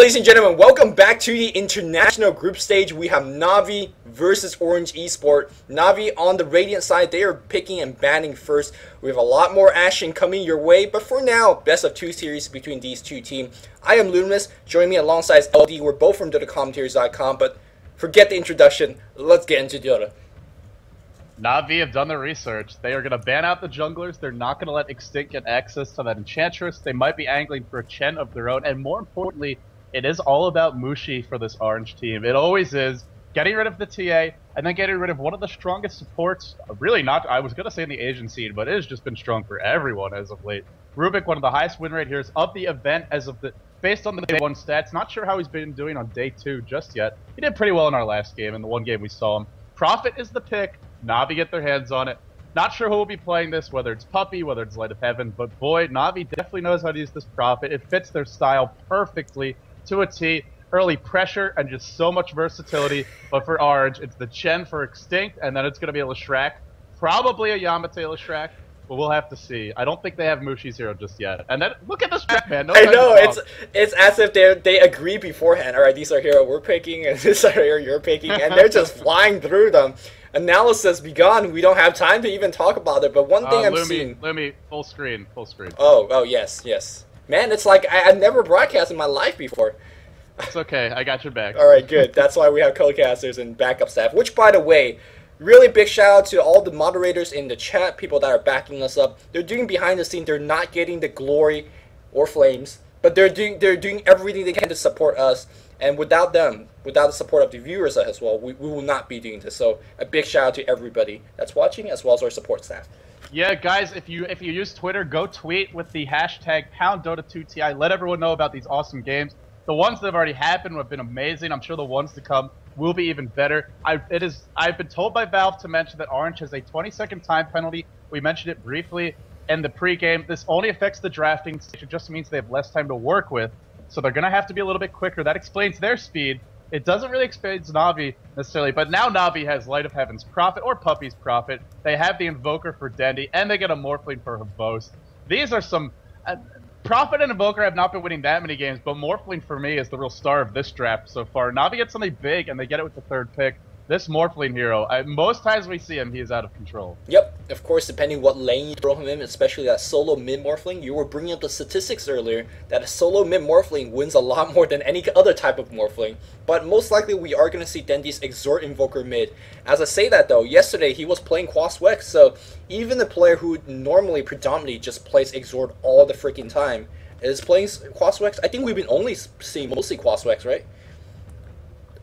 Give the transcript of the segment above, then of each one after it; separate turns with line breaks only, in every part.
ladies and gentlemen, welcome back to the international group stage. We have Navi versus Orange Esport. Navi on the Radiant side, they are picking and banning first. We have a lot more action coming your way, but for now, best of two series between these two teams. I am Luminous, joining me alongside LD. We're both from dotacommentaries.com, but forget the introduction. Let's get into Dota.
Navi have done their research. They are going to ban out the junglers. They're not going to let Xtinct get access to that Enchantress. They might be angling for a Chen of their own. And more importantly, it is all about mushi for this Orange team. It always is. Getting rid of the TA, and then getting rid of one of the strongest supports. Really not, I was going to say in the Asian scene, but it has just been strong for everyone as of late. Rubik, one of the highest win rate heroes of the event as of the... Based on the day one stats, not sure how he's been doing on day two just yet. He did pretty well in our last game, in the one game we saw him. Prophet is the pick. Navi get their hands on it. Not sure who will be playing this, whether it's Puppey, whether it's Light of Heaven, but boy, Navi definitely knows how to use this Prophet. It fits their style perfectly to a T. Early pressure and just so much versatility. But for Orange, it's the Chen for Xtinct, and then it's going to be a Leshrac. Probably a yamateh Leshrac, but we'll have to see. I don't think they have Mushi's hero just yet. And then, look at this map, man. No,
I know, it's as if they agree beforehand. Alright, these are hero we're picking, and this are hero you're picking, and they're just flying through them. Analysis begun. We don't have time to even talk about it, but one thing I'm seeing...
Lumi, full screen.
Oh, yes. Man, it's like I've never broadcast in my life before.
It's okay, I got your back.
Alright, good. That's why we have co-casters and backup staff, which, by the way, really big shout out to all the moderators in the chat, people that are backing us up. They're doing behind the scenes. They're not getting the glory or flames, but they're doing everything they can to support us. And without them, without the support of the viewers as well, we will not be doing this. So a big shout out to everybody that's watching, as well as our support staff.
Yeah, guys, if you use Twitter, go tweet with the hashtag #Dota2TI. Let everyone know about these awesome games. The ones that have already happened have been amazing. I'm sure the ones to come will be even better. I've been told by Valve to mention that Orange has a 20-second time penalty. We mentioned it briefly in the pregame. This only affects the drafting stage. It just means they have less time to work with. So they're going to have to be a little bit quicker. That explains their speed. It doesn't really explain Navi necessarily, but now Navi has Light of Heaven's Prophet or Puppey's Prophet. They have the Invoker for Dendi, and they get a Morphling for Havos. These are some... Prophet and Invoker have not been winning that many games, but Morphling for me is the real star of this draft so far. Navi gets something big, and they get it with the third pick. This Morphling hero, most times we see him, he is out of control.
Yep, of course, depending what lane you throw him in, especially that solo mid-Morphling. You were bringing up the statistics earlier that a solo mid-Morphling wins a lot more than any other type of Morphling. But most likely we are going to see Dendi's Exhort Invoker mid. As I say that though, yesterday he was playing Quaswex, so even the player who normally predominantly just plays Exhort all the freaking time is playing Quaswex. I think we've been only seeing mostly Quaswex, right?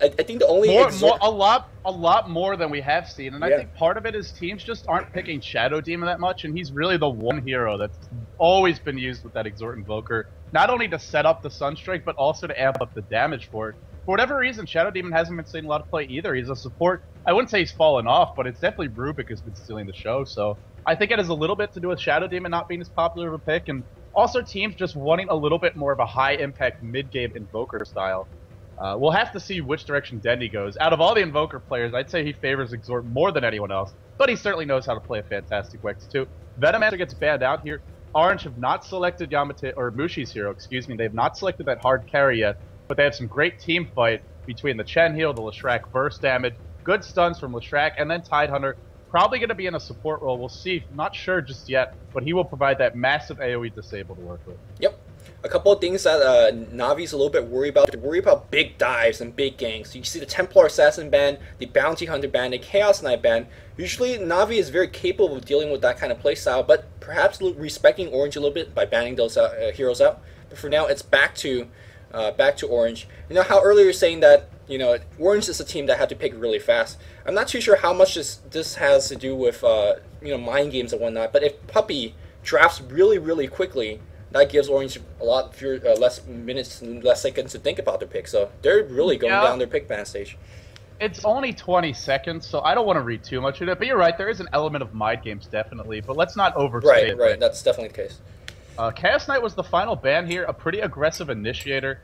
I think the only
a lot more than we have seen, and I think part of it is teams just aren't picking Shadow Demon that much, and he's really the one hero that's always been used with that Exhort Invoker, not only to set up the Sunstrike, but also to amp up the damage for it. For whatever reason, Shadow Demon hasn't been seeing a lot of play either. He's a support. I wouldn't say he's fallen off, but it's definitely Rubik who's been stealing the show, so I think it has a little bit to do with Shadow Demon not being as popular of a pick, and also teams just wanting a little bit more of a high-impact mid-game Invoker style. We'll have to see which direction Dendi goes. Out of all the Invoker players, I'd say he favors Exhort more than anyone else, but he certainly knows how to play a fantastic Wex too. Venomancer gets banned out here. Orange have not selected yamateh, or Mushi's hero, excuse me. They have not selected that hard carry yet, but they have some great team fight between the Chen heal, the Leshrac burst damage, good stuns from Leshrac, and then Tidehunter. Probably going to be in a support role. We'll see. Not sure just yet, but he will provide that massive AoE disable to work with.
Yep. A couple of things that Navi's a little bit worried about. They're worried about big dives and big ganks. You see the Templar Assassin ban, the Bounty Hunter ban, the Chaos Knight ban. Usually Navi is very capable of dealing with that kind of playstyle, but perhaps respecting Orange a little bit by banning those heroes out. But for now, it's back to Orange. You know how earlier you're saying that, you know, Orange is a team that had to pick really fast. I'm not too sure how much this has to do with you know, mind games and whatnot, but if Puppey drafts really quickly, that gives Orange a lot less minutes and less seconds to think about their pick. So they're really going down their pick ban stage.
It's only 20 seconds, so I don't want to read too much into it. But you're right, there is an element of mind games, definitely. But let's not overstate it.
Right. That's definitely the case.
Chaos Knight was the final ban here, a pretty aggressive initiator.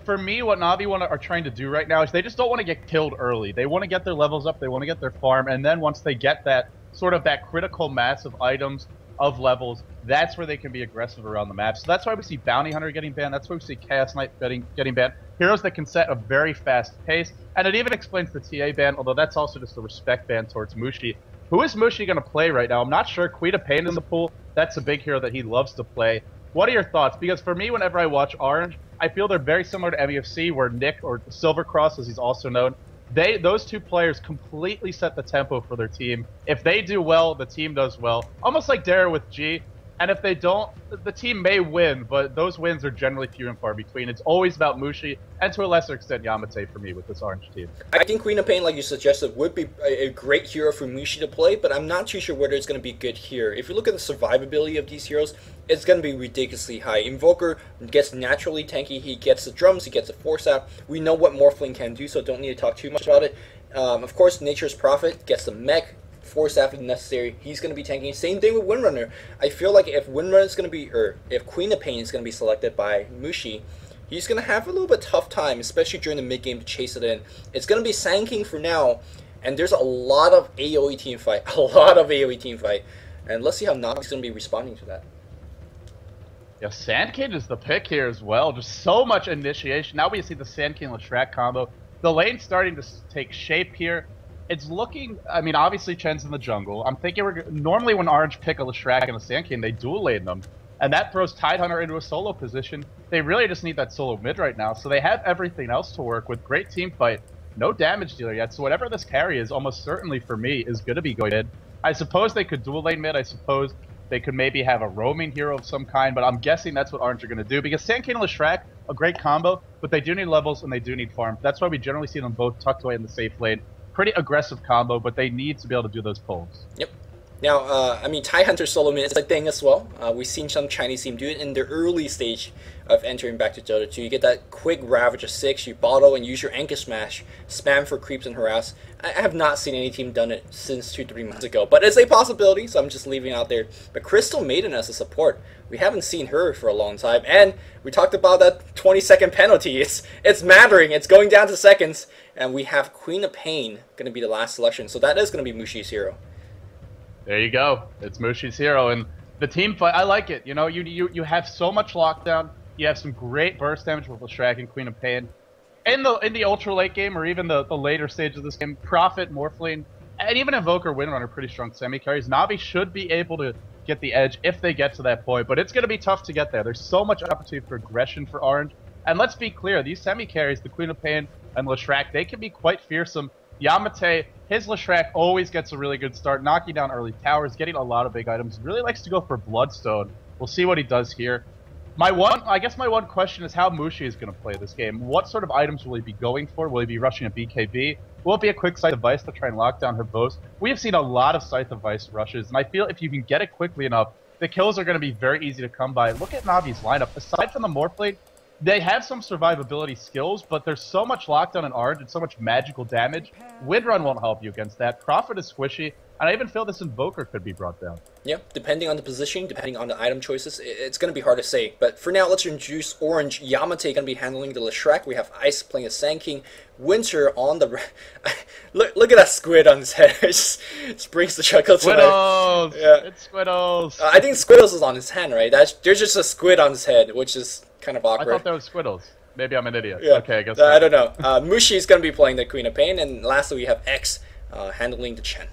For me, what Navi are trying to do right now is they just don't want to get killed early. They want to get their levels up, they want to get their farm, and then once they get that sort of that critical mass of items, of levels, that's where they can be aggressive around the map. So that's why we see Bounty Hunter getting banned. That's why we see Chaos Knight getting banned. Heroes that can set a very fast pace. And it even explains the TA ban, although that's also just a respect ban towards Mushi. Who is Mushi going to play right now? I'm not sure. Queen of Pain in the pool. That's a big hero that he loves to play. What are your thoughts? Because for me, whenever I watch Orange, I feel they're very similar to MEFC, where Nick, or Silvercross as he's also known, those two players completely set the tempo for their team. If they do well, the team does well. Almost like Dara with G. And if they don't, the team may win, but those wins are generally few and far between. It's always about Mushi, and to a lesser extent, Yamateh for me with this Orange team.
I think Queen of Pain, like you suggested, would be a great hero for Mushi to play, but I'm not too sure whether it's going to be good here. If you look at the survivability of these heroes, it's going to be ridiculously high. Invoker gets naturally tanky, he gets the drums, he gets the force out. We know what Morphling can do, so don't need to talk too much about it. Of course, Nature's Prophet gets the mech, force after necessary, he's going to be tanking. Same thing with Windrunner. I feel like if Windrunner is going to be, or if Queen of Pain is going to be selected by Mushi, he's going to have a little bit tough time, especially during the mid game to chase it in. It's going to be Sand King for now, and there's a lot of AoE team fight, and let's see how Navi's going to be responding to that.
Yeah, Sand King is the pick here as well. Just so much initiation. Now we see the Sand King Leshrac combo. The lane's starting to take shape here. It's looking, I mean, obviously Chen's in the jungle. I'm thinking normally when Orange pick a Leshrac and a Sand King, they dual lane them. And that throws Tidehunter into a solo position. They really just need that solo mid right now. So they have everything else to work with. Great team fight. No damage dealer yet. So whatever this carry is, almost certainly for me, is going to be going mid. I suppose they could dual lane mid. I suppose they could maybe have a roaming hero of some kind. But I'm guessing that's what Orange are going to do. Because Sand King and Leshrac, a great combo. But they do need levels and they do need farm. That's why we generally see them both tucked away in the safe lane. Pretty aggressive combo, but they need to be able to do those pulls.
Yep. Now, I mean, Tidehunter solo mid is a thing as well. We've seen some Chinese team do it in the early stage of entering back to Dota 2. You get that quick Ravage of 6, you bottle and use your Anchor Smash, spam for creeps and harass. I have not seen any team done it since 2-3 months ago, but it's a possibility, so I'm just leaving it out there. But Crystal Maiden as a support, we haven't seen her for a long time, and we talked about that 20-second penalty. It's mattering, it's going down to seconds, and we have Queen of Pain going to be the last selection, so that is going to be Mushi's hero.
There you go. It's Mushi's hero, and the team fight, I like it. You know, you have so much lockdown. You have some great burst damage with Leshrac and Queen of Pain. In the ultra late game, or even the later stage of this game, Prophet, Morphling, and even Invoker, Windrunner are pretty strong semi carries. Navi should be able to get the edge if they get to that point, but it's going to be tough to get there. There's so much opportunity for aggression for Orange, and let's be clear, these semi carries, the Queen of Pain and Leshrac, they can be quite fearsome. Yamateh, his Leshrac always gets a really good start, knocking down early towers, getting a lot of big items. Really likes to go for Bloodstone. We'll see what he does here. I guess my one question is how Mushi is going to play this game. What sort of items will he be going for? Will he be rushing a BKB? Will it be a quick Scythe of Vice to try and lock down her boast? We have seen a lot of Scythe of Vice rushes, and I feel if you can get it quickly enough, the kills are going to be very easy to come by. Look at Navi's lineup. Aside from the Morphblade, they have some survivability skills, but there's so much lockdown in Orange and so much magical damage. Windrun won't help you against that. Prophet is squishy, and I even feel this Invoker could be brought down. Yeah, depending on the position, depending on the item choices, it's going to be hard to say. But for now, let's introduce Orange. Yamateh going to be handling the Leshrac. We have Ice playing a Sand King. Winter on the... look at that squid on his head. It just brings the chuckle to Squiddles! Yeah. It's Squiddles!
I think Squiddles is on his hand, right? There's just a squid on his head, which is kind of awkward.
I thought that was Squiddles. Maybe I'm an idiot.
Yeah.
Okay, I guess
I don't know. Mushi is going to be playing the Queen of Pain, and lastly we have X handling the Chen.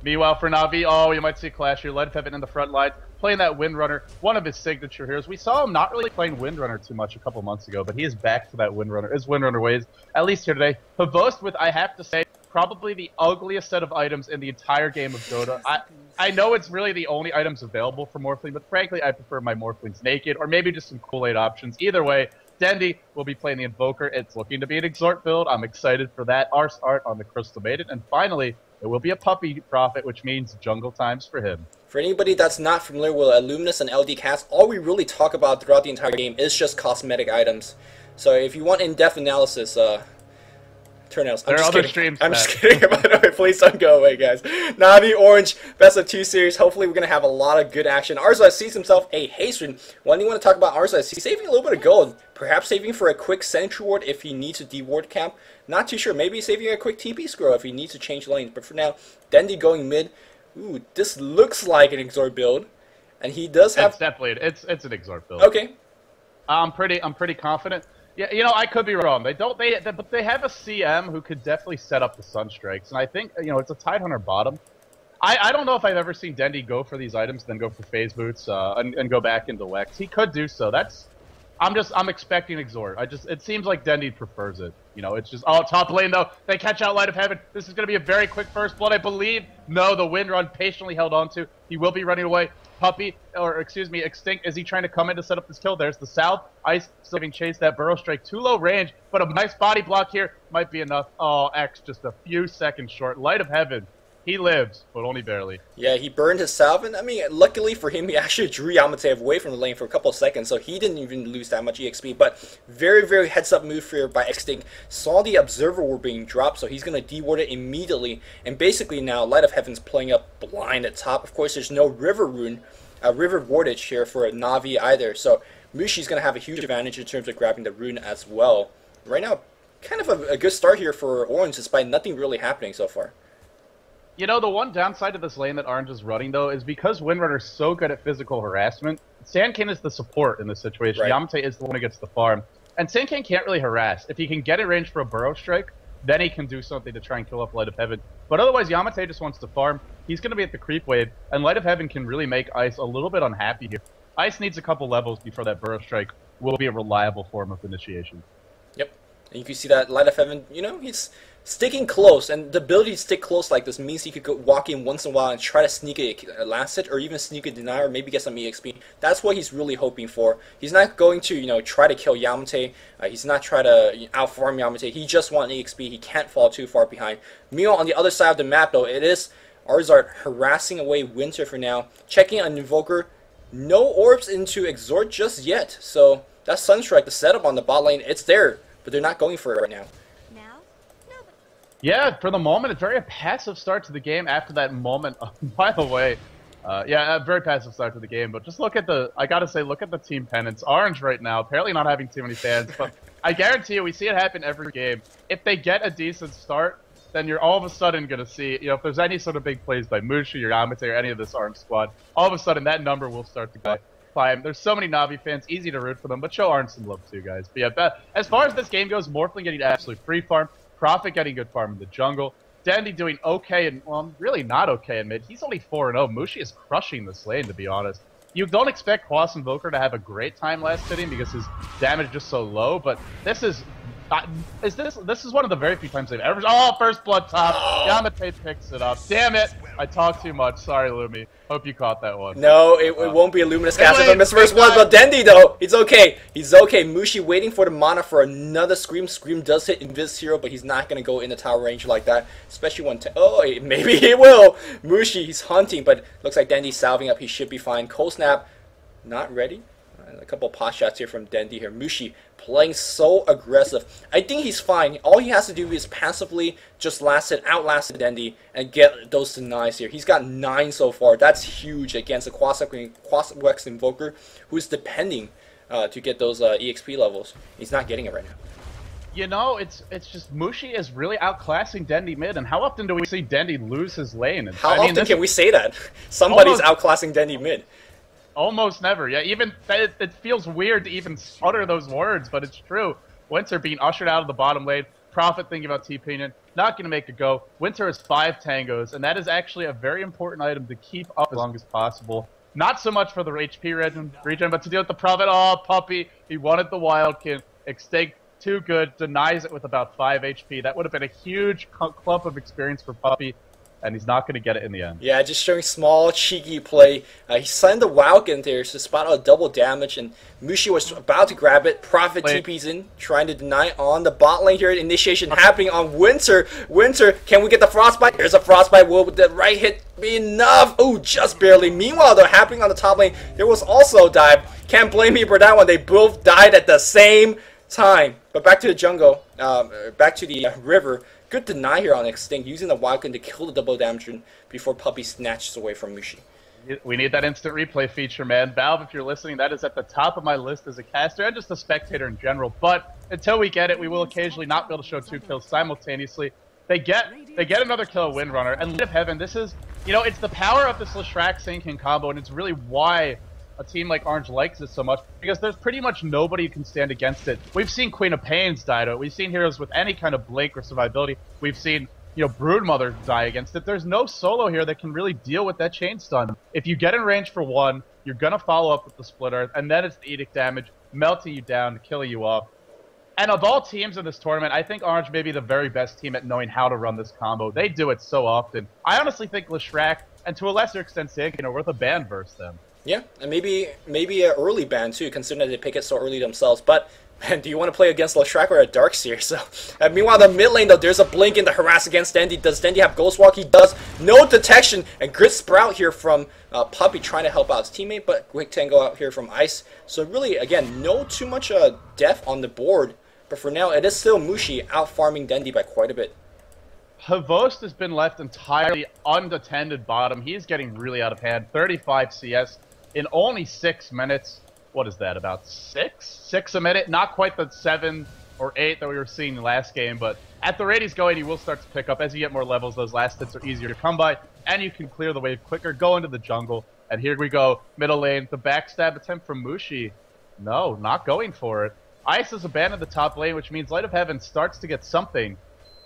Meanwhile for Navi, oh, you might see Clash here. Lightofheaven in the front line, playing that Windrunner, one of his signature heroes. We saw him not really playing Windrunner too much a couple months ago, but he is back to that Windrunner, his Windrunner ways, at least here today. Pavost with, I have to say, probably the ugliest set of items in the entire game of Dota. I know it's really the only items available for Morphling, but frankly, I prefer my Morphlings naked, or maybe just some Kool-Aid options. Either way, Dendi will be playing the Invoker. It's looking to be an Exort build. I'm excited for that. ars-art on the Crystal Maiden. And finally, it will be a Puppey Prophet, which means jungle times for him. For anybody that's not familiar with Luminous and LDcast, all we really talk about throughout the entire game is just cosmetic items. So if you want in-depth analysis, turn else. There are other streams.
I'm just kidding. By the way, please don't go away, guys. Navi Orange Best of 2 series. Hopefully, we're gonna have a lot of good action. ars-art sees himself a Hasten. One thing you want to talk about ars-art, he's saving a little bit of gold. Perhaps saving for a quick Sentry Ward if he needs to deward camp. Not too sure. Maybe saving a quick TP scroll if he needs to change lanes. But for now, Dendi going mid. Ooh, this looks like an Exort build. And he does have...
It's definitely, it's an Exort build.
Okay.
I'm pretty confident. Yeah, you know, I could be wrong. But they have a CM who could definitely set up the Sunstrikes. And I think, you know, it's a Tidehunter bottom. I don't know if I've ever seen Dendi go for these items, then go for phase boots, and go back into Wex. He could do so. I'm expecting Exort. It seems like Dendi prefers it. You know, it's just, oh, top lane though. They catch out Light of Heaven. This is going to be a very quick first blood, I believe. No, the wind run patiently held on to. He will be running away. Puppey, or excuse me, Xtinct, is he trying to come in to set up this kill? There's the South. Ice still being chased, that Burrow Strike. Too low range, but a nice body block here might be enough. Oh, X just a few seconds short. Light of Heaven. He lives, but only barely.
Yeah, he burned his salve, and I mean, luckily for him, he actually drew yamateh away from the lane for a couple of seconds, so he didn't even lose that much EXP, but very, very heads-up move here by Xtinct. Saw the Observer Ward being dropped, so he's going to deward it immediately, and basically now, Light of Heaven's playing up blind at top. Of course, there's no River Rune, River Wardage here for a Navi either, so Mushi's going to have a huge advantage in terms of grabbing the rune as well. Right now, kind of a good start here for Orange, despite nothing really happening so far.
You know, the one downside of this lane that Orange is running, though, is because Windrunner's so good at physical harassment, Sandcane is the support in this situation. Right. Yamateh is the one who gets the farm. And Sandcane can't really harass. If he can get in range for a Burrow Strike, then he can do something to try and kill off Light of Heaven. But otherwise, Yamateh just wants to farm. He's going to be at the creep wave, and Light of Heaven can really make Ice a little bit unhappy here. Ice needs a couple levels before that Burrow Strike will be a reliable form of initiation.
Yep. And you can see that Light of Heaven, you know, he's sticking close, and the ability to stick close like this means he could go walk in once in a while and try to sneak a last hit, or even sneak a deny, or maybe get some EXP. That's what he's really hoping for. He's not going to, you know, try to kill Yamateh. He's not trying to out-farm Yamateh. He just wants EXP. He can't fall too far behind. Meanwhile, on the other side of the map, though, it is ars-art harassing away Winter for now. Checking on Invoker. No orbs into Exort just yet. So that Sunstrike, the setup on the bot lane, it's there, but they're not going for it right now.
Yeah, for the moment, it's very a passive start to the game after that moment. By the way, yeah, a very passive start to the game, but just look at I gotta say, look at the team pennants. Orange right now, apparently not having too many fans, but I guarantee you, we see it happen every game. If they get a decent start, then you're all of a sudden gonna see, you know, if there's any sort of big plays by Mushi or yamateh or any of this Orange squad, all of a sudden that number will start to climb. There's so many Navi fans, easy to root for them, but show Orange some love too, guys. But yeah, as far as this game goes, Morphling getting absolute free farm, Prophet getting good farm in the jungle. Dendi doing okay, and well, really not okay in mid. He's only 4-0. Mushi is crushing this lane, to be honest. You don't expect Quas Invoker to have a great time last hitting because his damage is just so low, but this is this is one of the very few times they've ever. Oh, first blood top. Yamateh picks it up. Damn it! I talked too much. Sorry, Lumi. Hope you caught that one.
No, it won't be a Luminous cast from his first blood, but Dendi though, he's okay. He's okay. Mushi waiting for the mana for another Scream. Scream does hit Invis but he's not gonna go in the tower range like that, especially when maybe he will. Mushi, he's hunting, but looks like Dendi's salving up. He should be fine. Cold Snap, not ready. A couple of pot shots here from Dendi here. Mushi playing so aggressive. I think he's fine. All he has to do is passively just outlast Dendi and get those denies here. He's got 9 so far. That's huge against a Quas Invoker who's depending to get those EXP levels. He's not getting it right now.
You know, it's just Mushi is really outclassing Dendi mid, and how often do we see Dendi lose his lane? And,
how often can we say that? Somebody's outclassing Dendi mid.
Almost never. Yeah, even it feels weird to even utter those words, but it's true. Winter being ushered out of the bottom lane. Prophet thinking about TPing it. Not going to make it go. Winter has 5 tangos, and that is actually a very important item to keep up as long as possible. Not so much for the HP regen, but to deal with the Prophet. Oh, Puppey. He wanted the Wildkin. Xtinct, too good. Denies it with about 5 HP. That would have been a huge clump of experience for Puppey. And he's not going to get it in the end. Yeah,
just showing small, cheeky play. He signed the Wildkin there to spot out double damage, and Mushi was about to grab it. Prophet TP's in, trying to deny on the bot lane here. Initiation happening on Winter. Winter, can we get the Frostbite? There's a Frostbite. Will the right hit be enough? Oh, just barely. Meanwhile, though, happening on the top lane, there was also a dive. Can't blame me for that one. They both died at the same time. But back to the jungle, back to the river. Good deny here on Xtinct, using the Wildkin to kill the double damage before Puppey snatches away from Mushi.
We need that instant replay feature, man. Valve, if you're listening, that is at the top of my list as a caster and just a spectator in general. But until we get it, we will occasionally not be able to show 2 kills simultaneously. They get another kill, Windrunner, and Light of Heaven. This is, you know, it's the power of this Leshrac Xtinct combo, and it's really why a team like Orange likes it so much, because there's pretty much nobody who can stand against it. We've seen Queen of Pains die to it. We've seen heroes with any kind of blink or survivability. We've seen, you know, Broodmother die against it. There's no solo here that can really deal with that chain stun. If you get in range for one, you're gonna follow up with the Split Earth, and then it's the Edict damage, melting you down, killing you off. And of all teams in this tournament, I think Orange may be the very best team at knowing how to run this combo. They do it so often. I honestly think Leshrac, and to a lesser extent Xtinct, are worth a ban versus them.
Yeah, and maybe an early ban too, considering that they pick it so early themselves. But man, do you want to play against Leshrac or a Darkseer? So, meanwhile, the mid lane though, there's a blink in the harass against dendi. Does dendi have Ghostwalk? He does. No detection, and Grit Sprout here from Puppey trying to help out his teammate, but Quick Tango out here from Ice. So really, again, no too much death on the board. But for now, it is still Mushi out farming dendi by quite a bit.
Havost has been left entirely unattended bottom. He's getting really out of hand. 35 CS in only 6 minutes. What is that, about 6? 6 a minute? Not quite the 7 or 8 that we were seeing last game, but at the rate he's going, he will start to pick up. As you get more levels, those last hits are easier to come by, and you can clear the wave quicker, go into the jungle. And here we go, middle lane, the backstab attempt from Mushi. No, not going for it. Ice is abandoned the top lane, which means Light of Heaven starts to get something.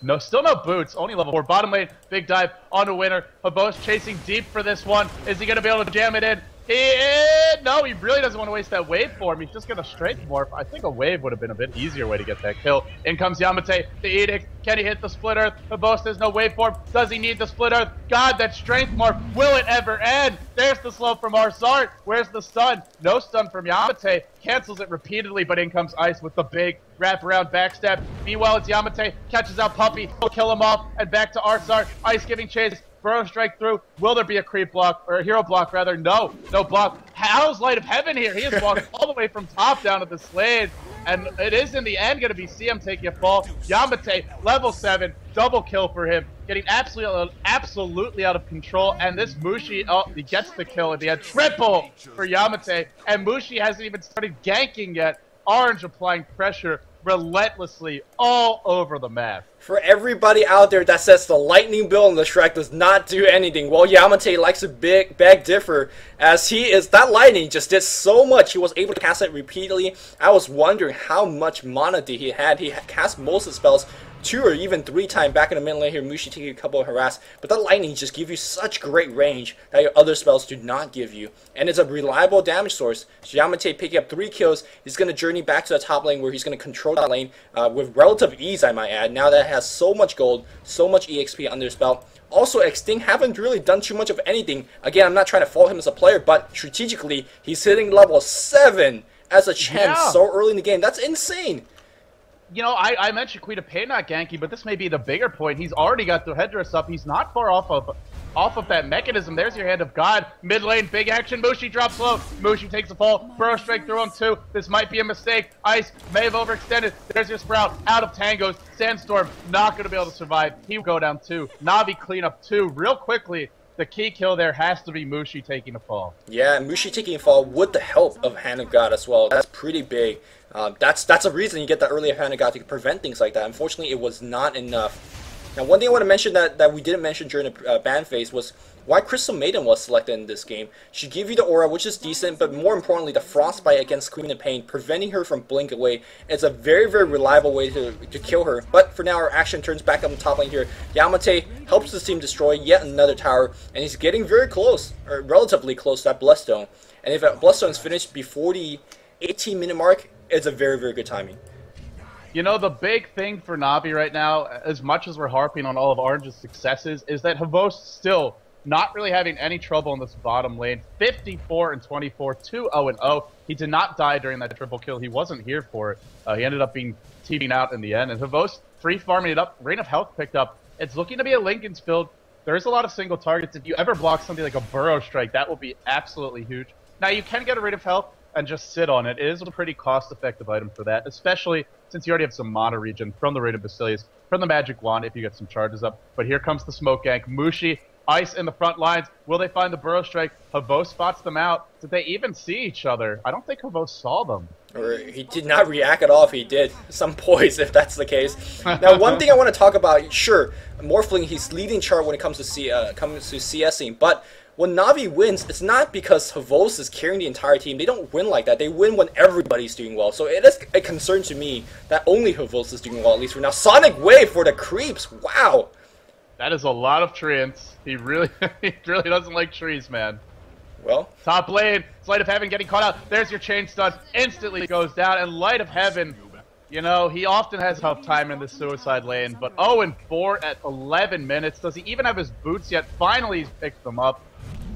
No, still no boots, only level 4. Bottom lane, big dive on the winner. Havost chasing deep for this one. Is he going to be able to jam it in? No, he really doesn't want to waste that wave for him. He's just going to strength morph. I think a wave would have been a bit easier way to get that kill. In comes Yamateh, the Edict. Can he hit the Split Earth? Havost has no wave form. Does he need the Split Earth? God, that strength morph. Will it ever end? There's the slow from ars-art. Where's the stun? No stun from Yamateh. Cancels it repeatedly, but in comes Ice with the big wraparound backstab. Meanwhile, it's Yamateh. Catches out Puppey. He'll kill him off. And back to ars-art. Ice giving chase. Burrow strike through. Will there be a creep block, or a hero block rather? No, no block. How's Light of Heaven here? He has walked all the way from top down to the slade, and it is in the end going to be CM taking a fall. Yamateh, level 7, double kill for him, getting absolutely out of control, and this Mushi, oh, he gets the kill at the end. Triple for Yamateh, and Mushi hasn't even started ganking yet. Orange applying pressure relentlessly all over the map.
For everybody out there that says the lightning build on the Shrek does not do anything, well, Yamateh likes to beg differ, as that lightning just did so much. He was able to cast it repeatedly. I was wondering how much mana did he had. He cast most of the spells 2 or even 3 times back in the mid lane here. Mushi taking a couple of harass, but that lightning just gives you such great range that your other spells do not give you, and it's a reliable damage source. So Yamateh picking up 3 kills. He's going to journey back to the top lane where he's going to control that lane with relative ease, I might add, now that it has so much gold, so much EXP under his belt. Also, xtinct haven't really done too much of anything. Again, I'm not trying to fault him as a player, but strategically, he's hitting level 7 as a champ so early in the game. That's insane.
You know, I mentioned Queen of Pain not ganky, but this may be the bigger point. He's already got the headdress up. He's not far off of that mechanism. There's your Hand of God. Mid lane, big action. Mushi drops low. Mushi takes a fall. Burrow strike through him too. This might be a mistake. Ice may have overextended. There's your Sprout. Out of tangos. Sandstorm not going to be able to survive. He will go down 2. Navi clean up 2 real quickly. The key kill there has to be Mushi taking a fall.
Yeah, Mushi taking a fall with the help of Hand of God as well. That's pretty big. That's a reason you get the early Hand of God to prevent things like that. Unfortunately, it was not enough. Now, one thing I want to mention that we didn't mention during the ban phase was why Crystal Maiden was selected in this game. She gave you the aura, which is decent, but more importantly, the Frostbite against Queen of Pain, preventing her from blink away. It's a very, very reliable way to kill her. But for now, our action turns back up the top lane here. Yamateh helps the team destroy yet another tower, and he's getting very close, or relatively close, to that Bloodstone. And if that Bloodstone is finished before the 18-minute mark, it's a very, very good timing.
You know, the big thing for Navi right now, as much as we're harping on all of Orange's successes, is that Havost still not really having any trouble in this bottom lane. 54 and 24, 2-0-0. He did not die during that triple kill. He wasn't here for it. He ended up being teaming out in the end. And Havost free farming it up. Rain of Health picked up. It's looking to be a Lincoln's build. There's a lot of single targets. If you ever block something like a Burrow Strike, that will be absolutely huge. Now, you can get a Rain of Health and just sit on it. It is a pretty cost-effective item for that, especially since you already have some mana regen from the Raid of Basilius, from the Magic Wand if you get some charges up. But here comes the smoke gank. Mushi, Ice in the front lines. Will they find the Burrow Strike? Havost spots them out. Did they even see each other? I don't think Havost saw them.
Or he did not react at all if he did. Some poise if that's the case. Now, one thing I want to talk about, sure, Morphling, he's leading chart when it comes to CSing, but when Navi wins, it's not because Havos is carrying the entire team. They don't win like that. They win when everybody's doing well. So it is a concern to me that only Havos is doing well, at least for now. Sonic Wave for the creeps. Wow.
That is a lot of treants. He really doesn't like trees, man.
Well,
top lane, it's Light of Heaven getting caught out. There's your chain stun. Instantly goes down, and Light of Heaven, you know, he often has tough time in the suicide lane, but 0-4 at 11 minutes. Does he even have his boots yet? Finally, he's picked them up.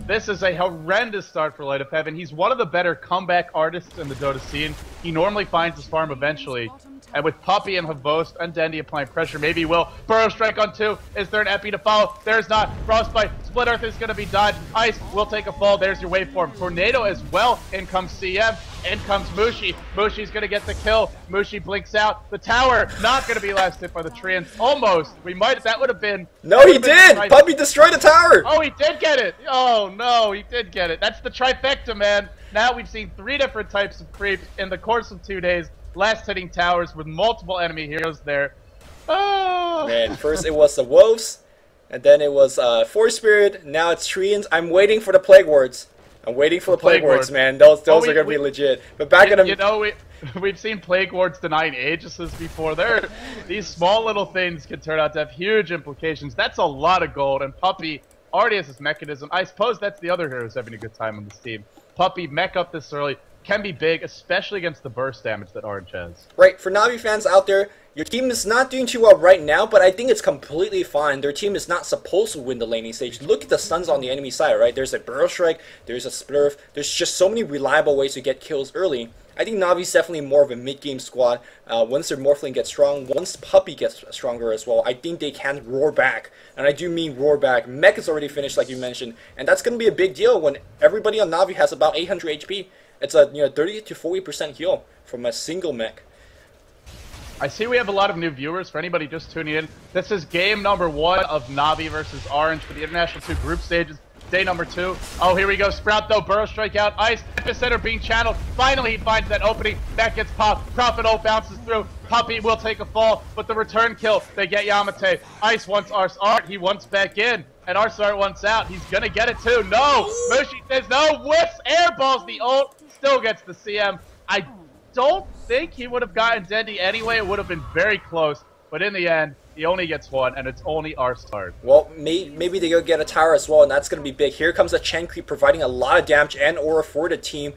This is a horrendous start for Light of Heaven. He's one of the better comeback artists in the Dota scene. He normally finds his farm eventually. And with Puppey and Havost and Dendi applying pressure, maybe he will. Burrow Strike on 2. Is there an epi to follow? There's not. Frostbite. Split Earth is going to be dodged. Ice will take a fall. There's your waveform. Tornado as well. In comes CM. In comes Mushi. Mushi's going to get the kill. Mushi blinks out. The tower not going to be last hit by the treants. Almost. We might. That would have been.
No, he did. Puppey destroyed the tower.
Oh, he did get it. Oh, no. He did get it. That's the trifecta, man. Now we've seen 3 different types of creeps in the course of 2 days. Last hitting towers with multiple enemy heroes there. Oh
man, first it was the wolves, and then it was Force Spirit. Now it's treants. I'm waiting for the plague wards. I'm waiting for the plague wards, man. Those are gonna be legit. But back in the,
you know, we've seen plague wards denying Aegises before. These small little things can turn out to have huge implications. That's a lot of gold, and Puppey already has this mechanism. I suppose that's the other heroes having a good time on this team. Puppey mech up this early. Can be big, especially against the burst damage that Orange has.
Right, for Navi fans out there, your team is not doing too well right now, but I think it's completely fine. Their team is not supposed to win the laning stage. Look at the stuns on the enemy side, right? There's a Burrow Strike, there's a Splurf, there's just so many reliable ways to get kills early. I think Navi's definitely more of a mid-game squad. Once their Morphling gets strong, once Puppey gets stronger as well, I think they can roar back. And I do mean roar back. Mech is already finished, like you mentioned, and that's going to be a big deal when everybody on Navi has about 800 HP. It's a 30 to 40% heal from a single mech.
I see we have a lot of new viewers. For anybody just tuning in, this is game number 1 of Navi versus Orange for the International 2 group stages. Day number 2. Oh, here we go. Sprout though. Burrow Strike out. Ice. Epicenter being channeled. Finally, he finds that opening. That gets popped. Prophet O bounces through. Puppey will take a fall, but the return kill, they get Yamateh. Ice wants ars-art. He wants back in. And ars-art wants out. He's going to get it too. No. Mushi says no. Whiffs. Airballs the ult. Still gets the CM. I don't think he would have gotten Dendi anyway. It would have been very close. But in the end, he only gets 1, and it's only ars-art.
Well, maybe they go get a tower as well, and that's going to be big. Here comes a Chen Creep providing a lot of damage and aura for the team.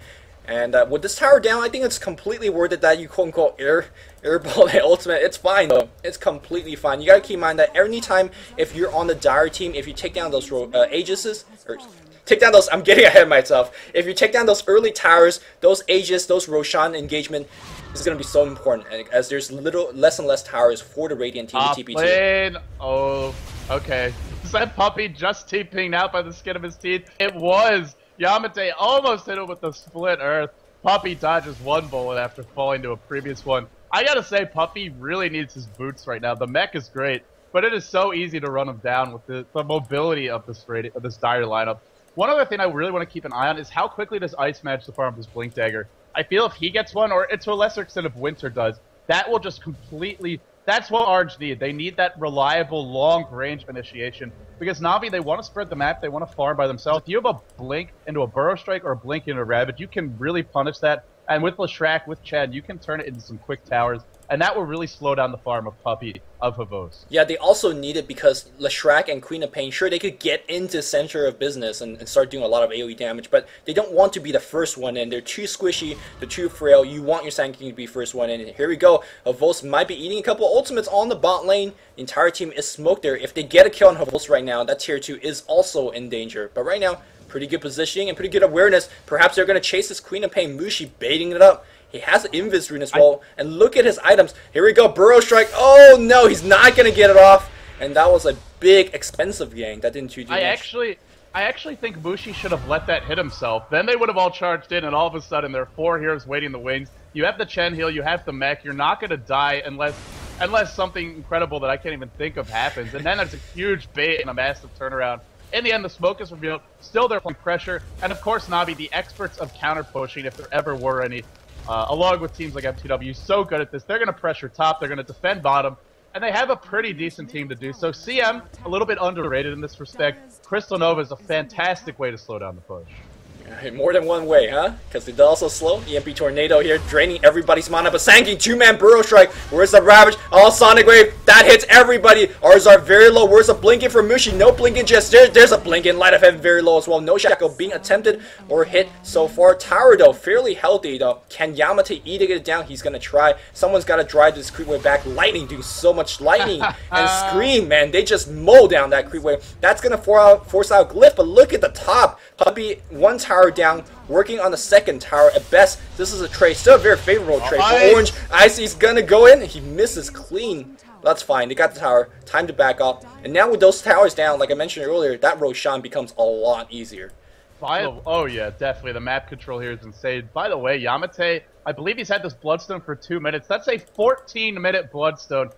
And with this tower down, I think it's completely worth it that you quote-unquote airball the ultimate. It's fine, though. It's completely fine. You got to keep in mind that anytime if you're on the Dire team, if you take down those Aegises, or take down those, I'm getting ahead of myself. If you take down those early towers, those Aegis, those Roshan engagement is going to be so important, as there's less and less towers for the Radiant team to TP2.
Lane. Oh, okay. Is that Puppey just TPing out by the skin of his teeth? It was. Yamateh almost hit him with the split earth. Puppey dodges 1 bullet after falling to a previous one. I gotta say, Puppey really needs his boots right now. The mech is great, but it is so easy to run him down with the mobility of this Dire lineup. One other thing I really want to keep an eye on is how quickly does Ice manage to farm his Blink Dagger. I feel if he gets one, or to a lesser extent if Winter does, that will just completely... That's what Orange need. They need that reliable, long-range initiation. Because Navi, they want to spread the map, they want to farm by themselves. If you have a Blink into a Burrow Strike or a Blink into a Ravage, you can really punish that. And with Leshrac, with Chad, you can turn it into some quick towers. And that will really slow down the farm of Puppey, of Havos.
Yeah, they also need it because Leshrac and Queen of Pain, sure, they could get into center of business and start doing a lot of AoE damage, but they don't want to be the first one in. They're too squishy, they're too frail. You want your Sand King to be first one in. And here we go. Havos might be eating a couple of ultimates on the bot lane. The entire team is smoked there. If they get a kill on Havos right now, that tier 2 is also in danger. But right now, pretty good positioning and pretty good awareness. Perhaps they're going to chase this Queen of Pain. Mushi baiting it up. He has an Invis rune as well. And look at his items. Here we go. Burrow Strike. Oh, no. He's not going to get it off. And that was a big, expensive gank. That didn't do much.
I actually think Mushi should have let that hit himself. Then they would have all charged in, and all of a sudden there are 4 heroes waiting in the wings. You have the Chen heal. You have the mech. You're not going to die unless something incredible that I can't even think of happens. And then it's a huge bait and a massive turnaround. In the end, the smoke is revealed. Still, they're applying pressure. And of course, Navi, the experts of counter-pushing, if there ever were any. along with teams like MTW, so good at this. They're going to pressure top, they're going to defend bottom, and they have a pretty decent team to do so. CM, a little bit underrated in this respect. Crystal Nova is a fantastic way to slow down the push.
More than one way, huh? Because they're also slow. EMP Tornado here, draining everybody's mana. But Sanky, two-man Burrow Strike. Where's the Ravage? Oh, Sonic Wave. That hits everybody. ars-art very low. Where's the Blinking for Mushi? No Blinking just. There's a Blinking. Light of Heaven very low as well. No Shackle being attempted or hit so far. Tower, though, fairly healthy, though. Can yamateh get it down? He's going to try. Someone's got to drive this creep wave back. Lightning doing so much lightning. And Scream, man. They just mow down that creep wave. That's going to force out Glyph. But look at the top. Puppey, one tower down, working on the second tower. At best, this is a trade. Still a very favorable trade for Orange. Icy's gonna go in. He misses clean. That's fine. They got the tower. Time to back up. And now with those towers down, like I mentioned earlier, that Roshan becomes a lot easier.
Oh yeah, definitely. The map control here is insane. By the way, yamateh, I believe he's had this Bloodstone for 2 minutes. That's a 14-minute Bloodstone.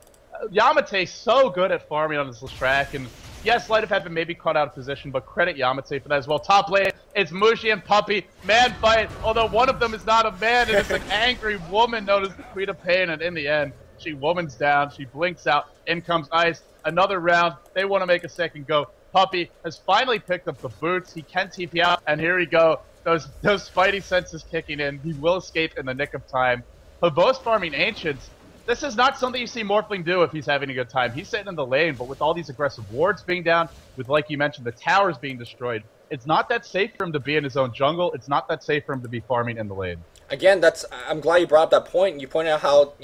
yamateh so good at farming on this track, and yes, Light of Heaven may be caught out of position, but credit yamateh for that as well. Top lane, it's Mushi and Puppey. Man fight, although one of them is not a man, and it's an angry woman known as the Queen of Pain, and in the end, she womans down, she blinks out, in comes Ice. Another round, they want to make a second go. Puppey has finally picked up the boots, he can TP out, and here we go. Those Spidey senses kicking in, he will escape in the nick of time. Havos farming Ancients. This is not something you see Morphling do if he's having a good time. He's sitting in the lane, but with all these aggressive wards being down, with, like you mentioned, the towers being destroyed, it's not that safe for him to be in his own jungle. It's not that safe for him to be farming in the lane.
Again, I'm glad you brought up that point. You pointed out how,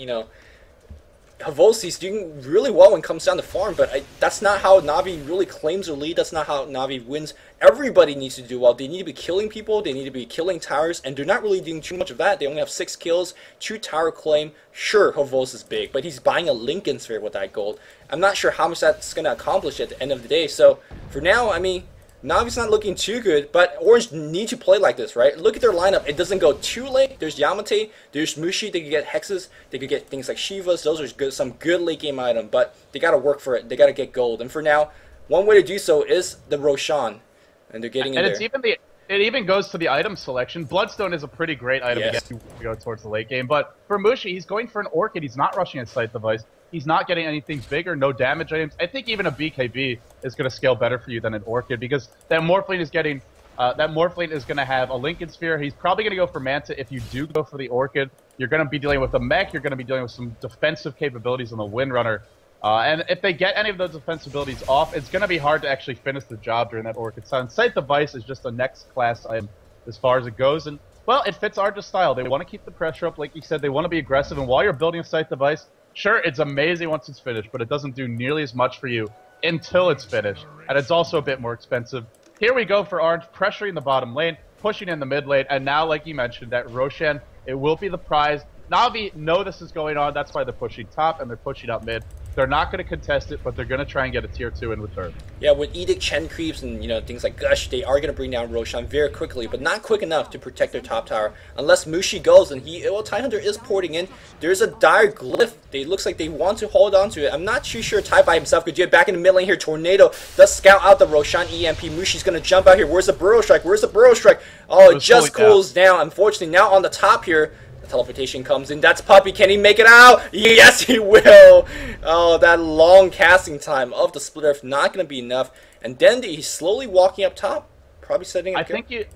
Havosi's doing really well when it comes down to farm, but that's not how Navi really claims their lead. That's not how Navi wins. Everybody needs to do well. They need to be killing people. They need to be killing towers, and they're not really doing too much of that. They only have 6 kills, 2 tower claim. Sure, Havos is big, but he's buying a Lincoln Sphere with that gold. I'm not sure how much that's going to accomplish at the end of the day. So for now, I mean, Navi's not looking too good, but Orange need to play like this, right? Look at their lineup. It doesn't go too late. There's yamateh, there's Mushi. They could get Hexes. They could get things like Shivas. Those are good, some good late game item, but they got to work for it. They got to get gold. And for now, one way to do so is the Roshan, and they're getting in there.
It even goes to the item selection. Bloodstone is a pretty great item to get to go towards the late game, but for Mushi, he's going for an Orchid. He's not rushing a Sight Device. He's not getting anything bigger, no damage items. I think even a BKB is going to scale better for you than an Orchid, because that Morphling is getting going to have a Lincoln Sphere. He's probably going to go for Manta. If you do go for the Orchid, you're going to be dealing with a mech. You're going to be dealing with some defensive capabilities on the Windrunner. And if they get any of those defensive abilities off, it's going to be hard to actually finish the job during that Orchid Sun. Sight Device is just a next class item as far as it goes, and well, it fits Arja's style. They want to keep the pressure up, like you said. They want to be aggressive, and while you're building a Sight Device, sure, it's amazing once it's finished, but it doesn't do nearly as much for you until it's finished, and it's also a bit more expensive. Here we go for Orange, pressuring the bottom lane, pushing in the mid lane, and now, like you mentioned, that Roshan, it will be the prize. Navi know this is going on, that's why they're pushing top and they're pushing up mid. They're not going to contest it, but they're going to try and get a tier 2 in return.
Yeah, with Edict Chen creeps and things like Gush, they are going to bring down Roshan very quickly, but not quick enough to protect their top tower. Unless Mushi goes, and Tidehunter is porting in. There's a dire Glyph. It looks like they want to hold on to it. I'm not too sure Tai by himself could do it. Back in the mid lane here, Tornado does scout out the Roshan EMP. Mushi's going to jump out here. Where's the Burrow Strike? Where's the Burrow Strike? Oh, it just cools down. Unfortunately, now on the top here, teleportation comes in. That's Puppey. Can he make it out? Yes, he will. Oh, that long casting time of the Split Earth not going to be enough. And Dendi, he's slowly walking up top, probably setting up.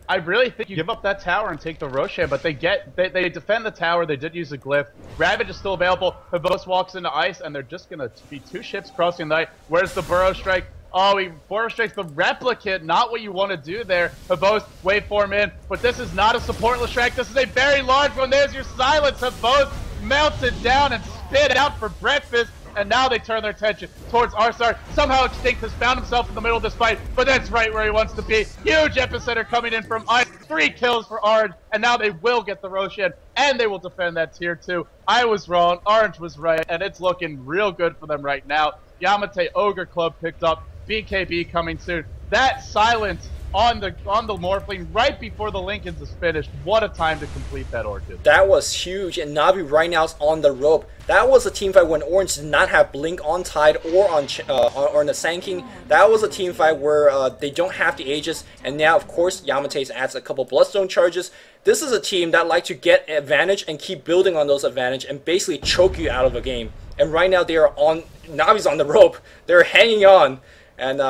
I really think you give up that tower and take the Roshan, but they defend the tower. They did use a glyph. Ravage is still available. Havos walks into Ice, and they're just going to be 2 ships crossing the night. Where's the Burrow Strike? Oh, he Burrow Strikes the Replicant. Not what you want to do there. Havos, waveform in. But this is not a supportless track. This is a very large one. There's your silence. Havos melted down and spit out for breakfast. And now they turn their attention towards ars-art. Somehow xtinct has found himself in the middle of this fight, but that's right where he wants to be. Huge epicenter coming in from Ice. 3 kills for Orange, and now they will get the Roshan, and they will defend that tier 2. I was wrong. Orange was right, and it's looking real good for them right now. yamateh Ogre Club picked up. BKB coming soon. That silence on the Morphling right before the Lincolns is finished. What a time to complete that Orchid.
That was huge, and Navi right now is on the rope. That was a team fight when Orange did not have Blink on Tide or on the Sand King. That was a team fight where they don't have the Aegis, and now of course yamateh adds a couple Bloodstone charges. This is a team that like to get advantage and keep building on those advantage and basically choke you out of a game. And right now they are on, Navi's on the rope. They're hanging on, and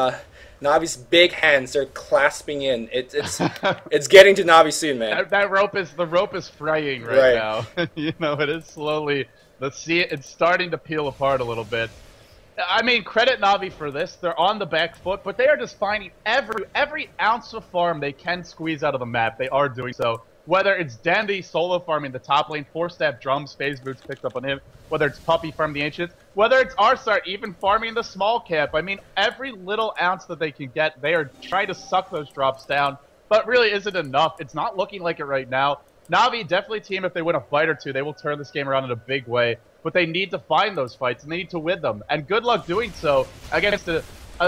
Navi's big hands, they're clasping in. It's getting to Navi soon, man.
The rope is fraying right now. You know, it is slowly. It's starting to peel apart a little bit. I mean, credit Navi for this. They're on the back foot, but they are just finding every ounce of farm they can squeeze out of the map. They are doing so. Whether it's Dendi solo farming the top lane, 4-step drums, phase boots picked up on him. Whether it's Puppey farming the Ancients. Whether it's ars-art even farming the small camp. I mean, every little ounce that they can get, they are trying to suck those drops down. But really isn't enough. It's not looking like it right now. Navi definitely team, if they win a fight or two, they will turn this game around in a big way. But they need to find those fights, and they need to win them. And good luck doing so against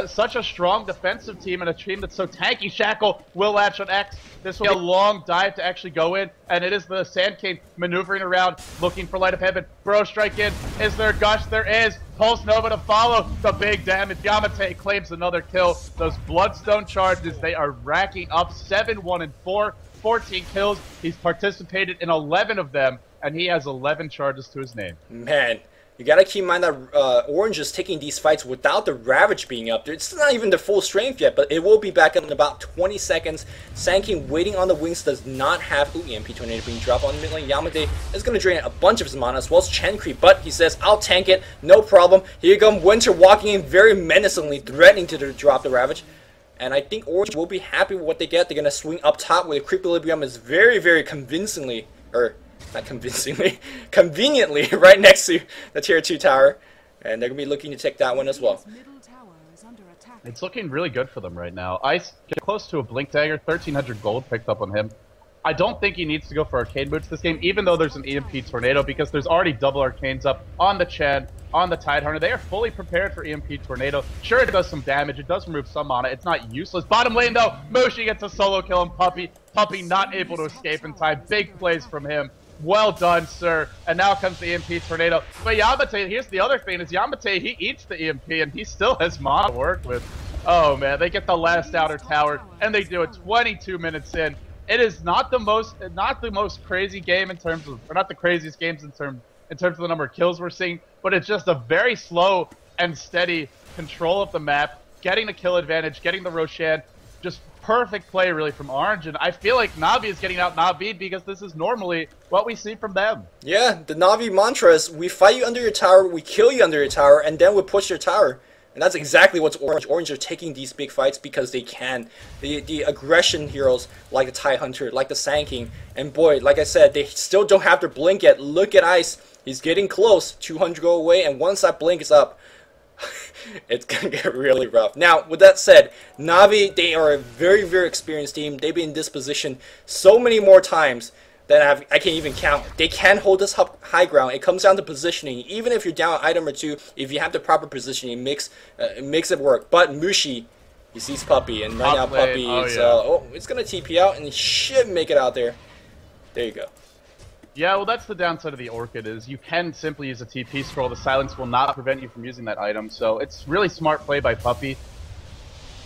such a strong defensive team and a team that's so tanky. Shackle will latch on X. This will be a long dive to actually go in, and it is the Sand King maneuvering around, looking for Light of Heaven. Burrow strike in. Is there a gush? There is. Pulse Nova to follow. The big damage. Yamateh claims another kill. Those Bloodstone charges, they are racking up 7, 1, and 4. 14 kills. He's participated in 11 of them, and he has 11 charges to his name.
Man, you gotta keep in mind that Orange is taking these fights without the Ravage being up there. It's not even the full strength yet, but it will be back in about 20 seconds. Sand King waiting on the wings, does not have EMP Tornado being dropped on the mid lane. Yamateh is gonna drain a bunch of his mana as well as Chen Creep, but he says, I'll tank it, no problem. Here comes Winter walking in very menacingly, threatening to drop the Ravage. And I think Orange will be happy with what they get. They're going to swing up top where the Creep Equilibrium is very, very convincingly, or not convincingly, conveniently right next to the tier 2 tower. And they're going to be looking to take that one as well.
It's looking really good for them right now. Ice get close to a Blink Dagger, 1,300 gold picked up on him. I don't think he needs to go for Arcane Boots this game, even though there's an EMP Tornado, because there's already double Arcanes up on the Chen, on the Tidehunter. They are fully prepared for EMP Tornado. Sure, it does some damage. It does remove some mana. It's not useless. Bottom lane, though, Mushi gets a solo kill on Puppey. Puppey not able to escape in time. Big plays from him. Well done, sir. And now comes the EMP Tornado. But Yamateh, here's the other thing, is Yamateh, he eats the EMP, and he still has mana to work with. Oh, man, they get the last outer tower, and they do it 22 minutes in. It is not the most crazy game in terms of, or not the craziest games in terms of the number of kills we're seeing, but it's just a very slow and steady control of the map, getting the kill advantage, getting the Roshan, just perfect play really from Orange, and I feel like Navi is getting out Navi'd because this is normally what we see from them. Yeah,
the Navi mantra is, we fight you under your tower, we kill you under your tower, and then we push your tower. And that's exactly what's Orange. Orange are taking these big fights because they can. The aggression heroes like the Tidehunter, like the Sand King, and boy, like I said, they still don't have their blink yet. Look at Ice. He's getting close. 200 go away, and once that blink is up, it's going to get really rough. Now, with that said, Navi, they are a very, very experienced team. They've been in this position so many more times that I can't even count. They can hold this high ground. It comes down to positioning. Even if you're down an item or two, if you have the proper positioning, it makes it work. But Mushi, he sees Puppey, and right now Puppey is it's gonna TP out, and he should make it out there. There you go.
Yeah, well, that's the downside of the Orchid, is you can simply use a TP scroll. The silence will not prevent you from using that item, so it's really smart play by Puppey.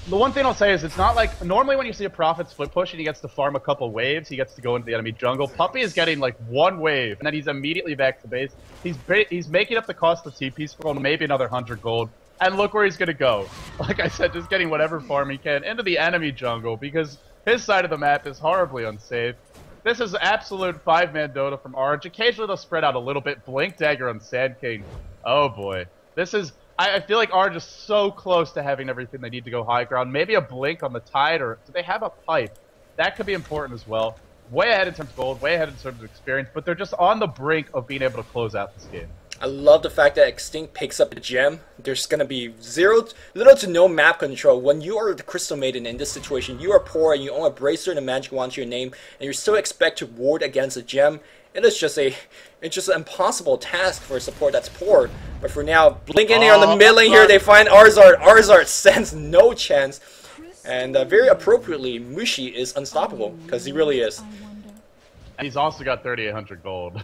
The one thing I'll say is, it's not like, normally when you see a Prophet split push and he gets to farm a couple waves, he gets to go into the enemy jungle. Puppey is getting like one wave, and then he's immediately back to base. He's making up the cost of TP scroll, maybe another 100 gold. And look where he's going to go. Like I said, just getting whatever farm he can into the enemy jungle, because his side of the map is horribly unsafe. This is absolute 5-man Dota from Orange. Occasionally they'll spread out a little bit. Blink Dagger on Sand King. Oh boy. This is... I feel like Orange is so close to having everything they need to go high ground. Maybe a Blink on the Tide, or do they have a Pipe? That could be important as well. Way ahead in terms of gold, way ahead in terms of experience, but they're just on the brink of being able to close out this game.
I love the fact that Xtinct picks up the gem. There's going to be little to no map control. When you are the Crystal Maiden in this situation, you are poor and you own a bracer and a magic wand to your name, and you still expect to ward against a gem. It's just an impossible task for a support that's poor. But for now, Blink in here on the mid lane here, they find ars-art. Ars-art stands no chance. And very appropriately, Mushi is unstoppable, because he really is.
And he's also got 3,800 gold.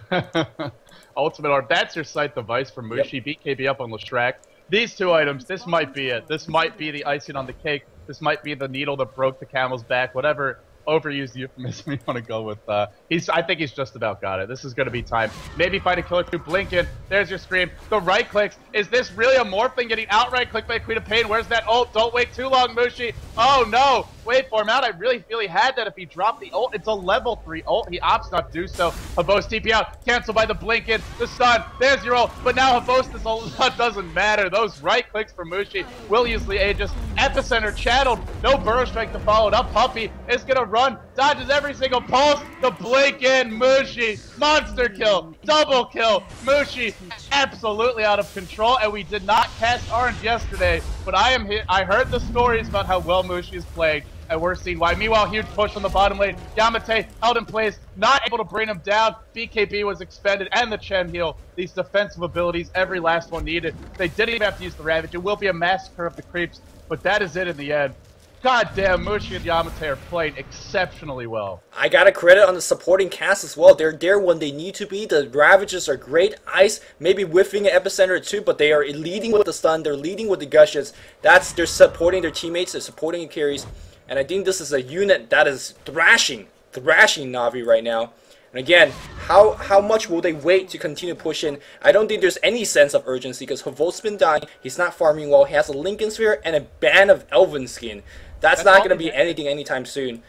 Ultimate Orb, that's your sight device for Mushi. Yep. BKB up on Leshrac. These two items, this might be it. This might be the icing on the cake. This might be the needle that broke the camel's back. Whatever overused euphemism you want to go with. I think he's just about got it. This is going to be time. Maybe find a killer two. Blinken. There's your scream. The right clicks. Is this really a Morphling getting outright clicked by Queen of Pain? Where's that ult? Don't wait too long, Mushi. Oh, no. Wait for him out. I really feel he had that if he dropped the ult. It's a level 3 ult. He opts not to do so. Havos TP out. Cancelled by the Blinken. The stun. There's your ult. But now Havos, this ult doesn't matter. Those right clicks for Mushi will use the Aegis. Epicenter channeled. No Burrow Strike to follow it up. Puppey is going to run. Dodges every single pulse. The Blinken. Mushi. Monster kill. Double kill. Mushi absolutely out of control. And we did not cast Orange yesterday. But I heard the stories about how well Mushi is playing. And we're seeing why. Meanwhile, huge push on the bottom lane. Yamateh held in place, not able to bring him down. BKB was expended, and the Chen heal. These defensive abilities, every last one needed. They didn't even have to use the Ravage. It will be a massacre of the creeps, but that is it in the end. God damn, Mushi and Yamateh are playing exceptionally well.
I gotta credit on the supporting cast as well. They're there when they need to be. The Ravages are great. Ice, maybe whiffing an Epicenter too, but they are leading with the stun. They're leading with the gushes. They're supporting their teammates. They're supporting the carries. And I think this is a unit that is thrashing Navi right now. And again, how much will they wait to continue pushing? I don't think there's any sense of urgency because Havos's been dying. He's not farming well. He has a Lincoln Sphere and a ban of Elven Skin. That's not going to be anything anytime soon.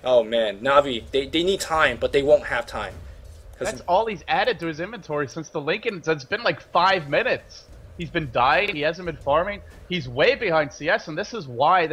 Oh man, Navi, they need time, but they won't have time.
That's all he's added to his inventory since the Lincoln. It's been like 5 minutes. He's been dying. He hasn't been farming. He's way behind CS, and this is why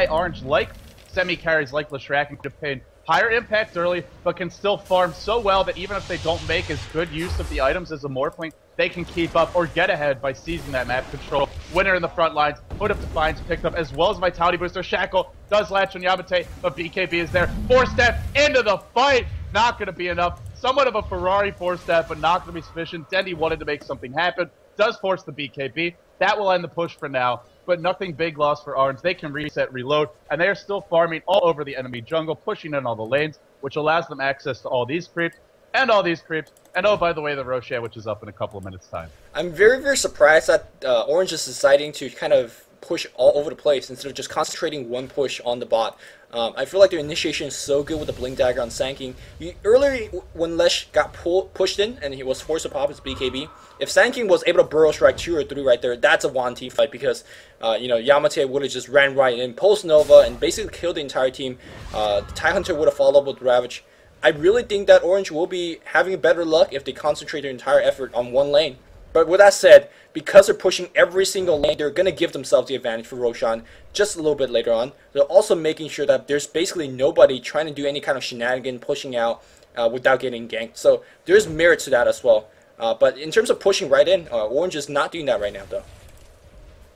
Orange like semi-carries like Leshrac and Pain. Higher impact early, but can still farm so well that even if they don't make as good use of the items as a Morphling, they can keep up or get ahead by seizing that map control. Winner in the front lines, Hood of Defiance picked up, as well as Vitality Booster. Shackle does latch on Yamateh, but BKB is there. 4-step into the fight. Not going to be enough. Somewhat of a Ferrari 4-step, but not going to be sufficient. Dendi wanted to make something happen. Does force the BKB. That will end the push for now. But nothing big loss for Orange. They can reset, reload, and they are still farming all over the enemy jungle, pushing in all the lanes, which allows them access to all these creeps, and all these creeps, and oh, by the way, the Roshan, which is up in a couple of minutes' time.
I'm very, very surprised that Orange is deciding to kind of push all over the place instead of just concentrating one push on the bot. I feel like their initiation is so good with the Blink Dagger on Sand earlier, when Lesh got pushed in and he was forced to pop his BKB, if Sand was able to Burrow Strike 2 or 3 right there, that's a 1-team fight because, Yamateh would have just ran right in, post Nova, and basically killed the entire team. The TIE Hunter would have followed up with Ravage. I really think that Orange will be having better luck if they concentrate their entire effort on one lane. But with that said, because they're pushing every single lane, they're going to give themselves the advantage for Roshan just a little bit later on. They're also making sure that there's basically nobody trying to do any kind of shenanigan pushing out without getting ganked. So there's merit to that as well. But in terms of pushing right in, Orange is not doing that right now, though.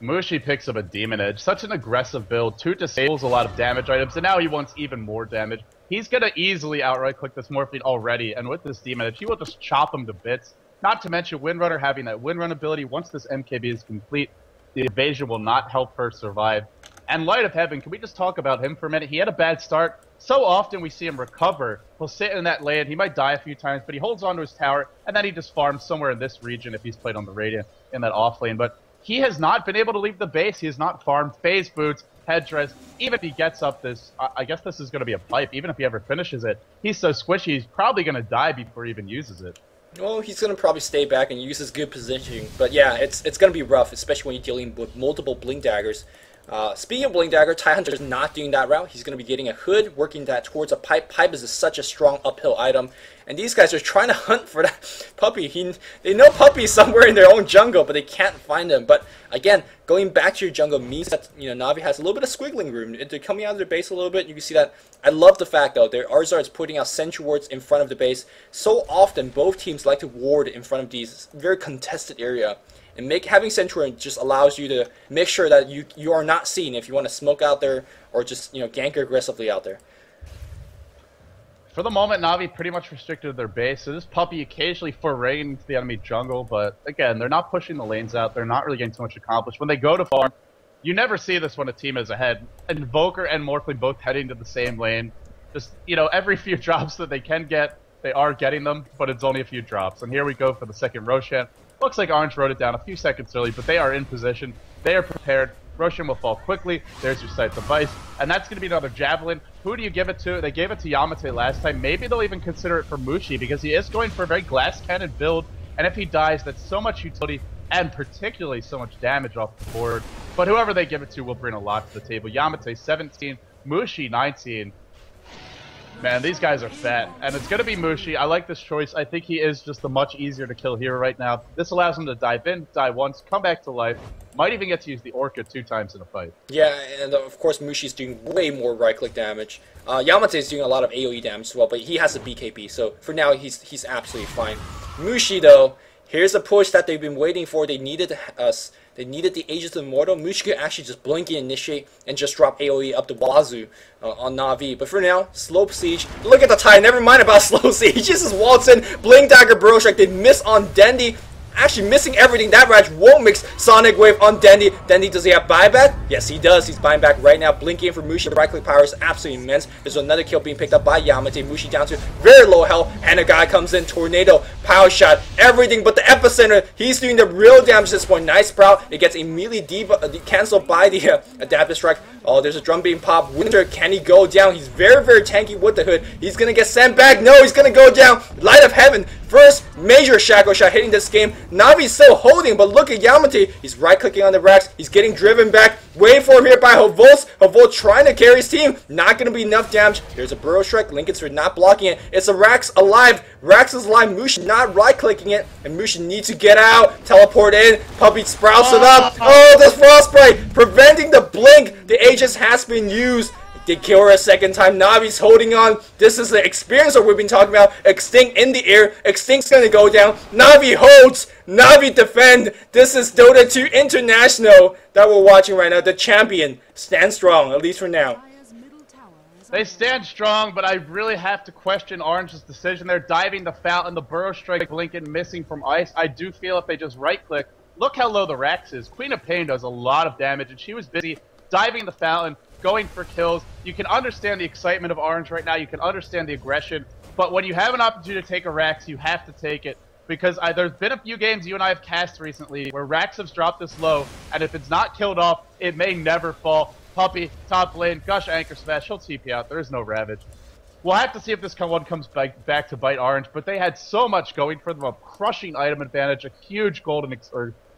Mushi picks up a Demon Edge. Such an aggressive build. 2 disables a lot of damage items, and now he wants even more damage. He's going to easily outright click this Morphine already, and with this Demon Edge, he will just chop him to bits. Not to mention Windrunner having that Windrun ability. Once this MKB is complete, the evasion will not help her survive. And Light of Heaven, can we just talk about him for a minute? He had a bad start. So often we see him recover. He'll sit in that lane. He might die a few times, but he holds onto his tower, and then he just farms somewhere in this region if he's played on the Radiant in that off lane. But he has not been able to leave the base. He has not farmed phase boots, headdress. Even if he gets up this, I guess this is going to be a pipe. Even if he ever finishes it, he's so squishy, he's probably going to die before he even uses it.
Well, he's going to probably stay back and use his good positioning. But yeah, it's going to be rough, especially when you're dealing with multiple Blink Daggers. Speaking of Blink Dagger, TIE Hunter is not doing that route. He's going to be getting a Hood, working that towards a Pipe. Pipe is such a strong uphill item. And these guys are trying to hunt for that Puppey. They know Puppey somewhere in their own jungle, but they can't find him. But again, going back to your jungle means that Navi has a little bit of squiggling room. They're coming out of their base a little bit. You can see that. I love the fact, though, their ars-art is putting out sentry wards in front of the base. So often, both teams like to ward in front of these very contested area. And having sentry just allows you to make sure that you are not seen if you want to smoke out there or just gank aggressively out there.
For the moment, Navi pretty much restricted their base, so this Puppey occasionally foraying into the enemy jungle, but again, they're not pushing the lanes out, they're not really getting too much accomplished. When they go to farm, You never see this when a team is ahead. Invoker and Morphling both heading to the same lane. Just, you know, every few drops that they can get, they are getting them, but it's only a few drops. And here we go for the second Roshan. Looks like Orange wrote it down a few seconds early, but they are in position. They are prepared. Roshan will fall quickly. There's your sight device. And that's going to be another Javelin. Who do you give it to? They gave it to Yamateh last time. Maybe they'll even consider it for Mushi, because he is going for a very glass cannon build. And if he dies, that's so much utility and particularly so much damage off the board. But whoever they give it to will bring a lot to the table. Yamateh 17, Mushi 19. Man, these guys are fat, and it's going to be Mushi. I like this choice. I think he is just a much easier to kill hero right now. This allows him to dive in, die once, come back to life. Might even get to use the Orca 2 times in a fight.
Yeah, and of course Mushi's doing way more right-click damage. Yamateh is doing a lot of AoE damage as well, but he has a BKB, so for now he's absolutely fine. Mushi, though, here's a push that they've been waiting for. They needed us. They needed the Aegis of Immortal. Mushi could actually just blink and initiate and just drop AoE up the wazoo on Navi. But for now, slow siege. Look at the tie. Never mind about slow siege. Just waltz in, blink dagger, burrow strike. They miss on Dendi. Actually missing everything. That Raj won't mix Sonic Wave on Dendi. Dendi, does he have buyback? Yes, he does. He's buying back right now. Blinking for Mushi. The right-click power is absolutely immense. There's another kill being picked up by Yamateh. Mushi down to very low health. Hanagai comes in. Tornado. Power shot. Everything but the epicenter. He's doing the real damage at this point. Nice sprout. It gets immediately cancelled by the adaptive strike. Oh, there's a drum being popped. Winter, can he go down? He's very, very tanky with the hood. He's going to get sent back. No, he's going to go down. Light of Heaven. First major shackle shot hitting this game. Navi's still holding, but look at Yamateh. He's right-clicking on the racks. He's getting driven back. Wait for him here by Hovos. Hovos trying to carry his team. Not going to be enough damage. There's a Burrow Strike. Lincoln's not blocking it. It's a Rax alive. Rax is alive. Mushi not right-clicking it. And Mushi needs to get out. Teleport in. Puppey sprouts it up. Oh, there's Frostbite. Preventing the blink. The Aegis has been used. They kill her a second time. Navi's holding on. This is the experience that we've been talking about. Xtinct in the air. Xtinct's gonna go down. Navi holds. Navi defend. This is Dota 2 International that we're watching right now. The champion stands strong, at least for now.
They stand strong, but I really have to question Orange's decision. They're diving the fountain, the Burrow Strike blinking, missing from ice. I do feel if they just right-click, look how low the Rax is. Queen of Pain does a lot of damage, and she was busy diving the fountain, going for kills. You can understand the excitement of Orange right now. You can understand the aggression. But when you have an opportunity to take a Rax, you have to take it. Because there's been a few games you and I have cast recently where Rax have dropped this low, and if it's not killed off, it may never fall. Puppey, top lane, Gush, Anchor Smash, he'll TP out. There is no Ravage. We'll have to see if this one comes back to bite Orange, but they had so much going for them. A crushing item advantage, a huge golden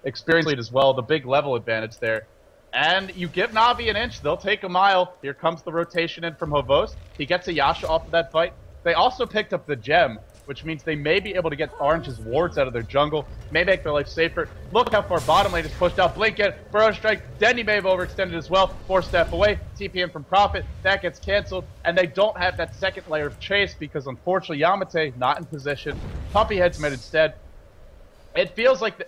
experience lead as well, the big level advantage there. And you give Navi an inch, they'll take a mile. Here comes the rotation in from Hovos. He gets a Yasha off of that fight. They also picked up the gem, which means they may be able to get Orange's wards out of their jungle, may make their life safer. Look how far bottom lane is pushed out. Blink it, Burrow Strike, Dendi may have overextended as well. 4 step away, TPM from Prophet, that gets canceled, and they don't have that second layer of chase because unfortunately Yamateh not in position. Puppey heads mid instead. It feels like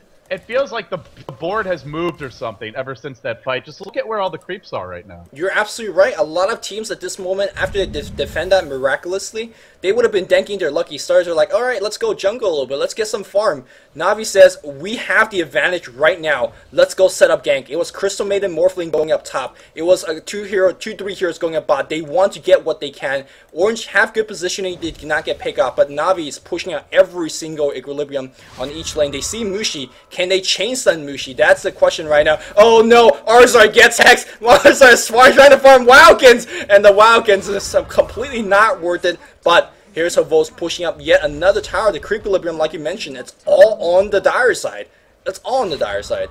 the board has moved or something ever since that fight. Just look at where all the creeps are right now.
You're absolutely right. A lot of teams at this moment, after they defend that miraculously, they would have been denking their lucky stars. They're like, all right, let's go jungle a little bit. Let's get some farm. Navi says, we have the advantage right now. Let's go set up gank. It was Crystal Maiden, Morphling going up top. It was a 3 heroes going up bot. They want to get what they can. Orange have good positioning. They cannot get pick off, but Navi is pushing out every single equilibrium on each lane. They see Mushi. Can they chain stun Mushi? That's the question right now. Oh no, ars-art gets hexed. ars-art is trying to farm Wildkins, and the Wildkins is completely not worth it. But here's Hovos pushing up yet another tower. The equilibrium, like you mentioned, it's all on the dire side. It's all on the dire side.